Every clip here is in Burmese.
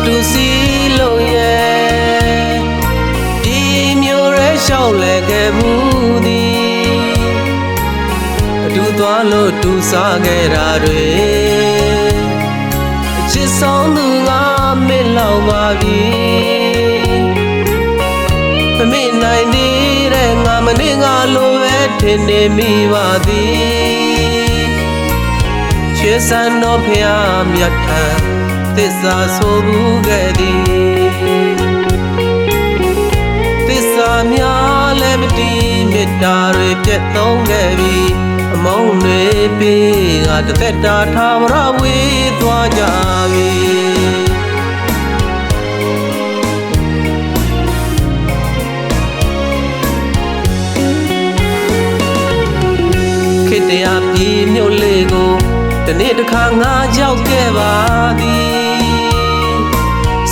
တူစီလို့ရဲ့ဒီမျိုးရဲရှောက်လဲခဲ့ဘူးသည်အတူသွားလို့တူစားခဲ့တာတွေအချစ်ဆုံးသူကမင်းလောက်ပါပြီမမေ့နိုင်သေးတဲ့ငါမနေ့ကလိုပဲထင်နေမိပါသည်ချစ်စံတော်ဖျားမြတ်ထံသစ္စာဆိုဘူးခဲ့သည်သစ္စာများလည်းမတည်မေတ္တာတွေပြတ်သုံးခဲ့ပြီအမောင်းတွေပေးကတစ်သက်တာထာဝရဝေးသွားကြပြီခေတ္တရာပြည်မြို့လေးကိုဒီနေ့တစ်ခါငါကြောက်ခဲ့ပါသည်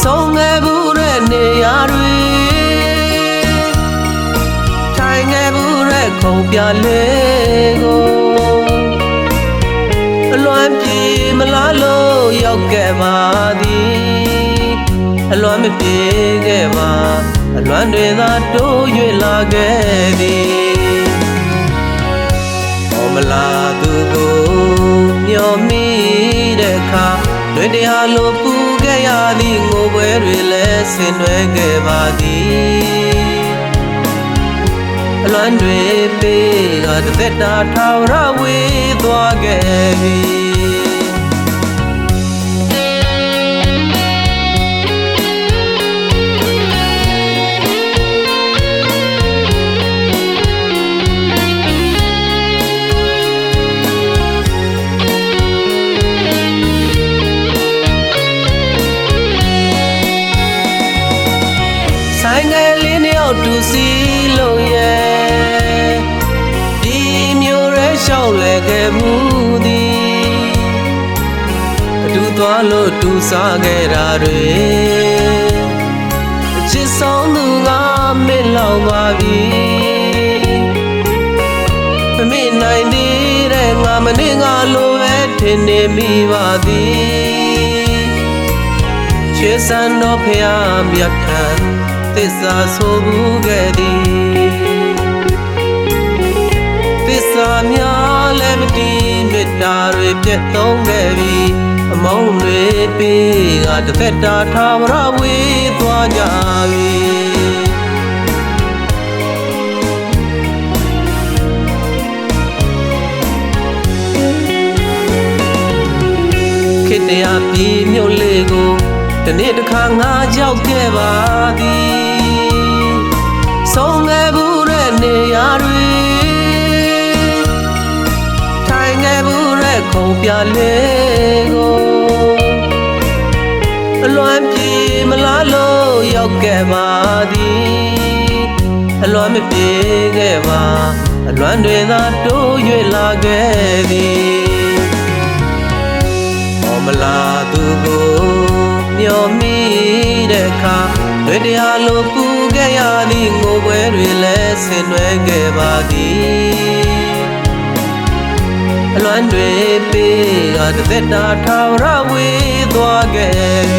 ဆုံးခဲ့ဘူးတဲ့နေရာတွေထိုင်ခဲ့ဘူးတဲ့ခုံပြလေးကိုအလွမ်းပြေမလားလို့ရောက်ခဲ့ပါသည်အလွမ်းမပြေခဲ့ပါအလွမ်းတွေသာတိုး၍လာခဲ့သည်မလားသူကိုမျောမိတဲ့အခါလွင်တရားလိုပူခဲ့ရသည်ငိုပွဲတွေလည်းဆင်နွှဲခဲ့ပါသည်အလွမ်းတွေပေးကတစ်သက်တာထာဝရဝေးသွားခဲ့ပြီဆိုင်ငယ်လေးနှစ်ယောက်တူစီလို့ရဲ့ဒီမျိုးရဲရှောက်လဲခဲ့ဘူးသည်အတူသွားလို့တူစားခဲ့တာတွေအချစ်ဆုံးသူကမင်းလောက်ပါပြီမမေ့နိုင်သေးတဲ့ငါမနေ့ကလိုပဲထင်နေမိပါသည်ချစ်စံတော်ဖျားမြတ်ထံသစ္စာဆိုဘူးခဲ့သည်သစ္စာများလည်းမတည်မေတ္တာတွေပြတ်သုံးခဲ့ပြီအမောင်းတွေပေးကတစ်သက်တာထာဝရဝေးသွားကြပြီခေတ္တရာပြည်မြို့လေးကိုဒီနေ့တစ်ခါငါကြောက်ခဲ့ပါသည်ဆုံးခဲ့ဘူးတဲ့နေရာတွေထိုင်ခဲ့ဘူးတဲ့ခုံပြလေးကိုအလွမ်းပြေမလားလို့ရောက်ခဲ့ပါသည်အလွမ်းမပြေခဲ့ပါအလွမ်းတွေသာတိုး၍လာခဲ့သည်မလားသူကိုမျောမိတဲ့အခါလွင်တရားလိုပူခဲ့ရသည်ငိုပွဲတွေလည်းဆင်နွှဲခဲ့ပါသည်အလွမ်းတွေပေးကတစ်သက်တာထာဝရဝေးသွားခဲ့ပြီ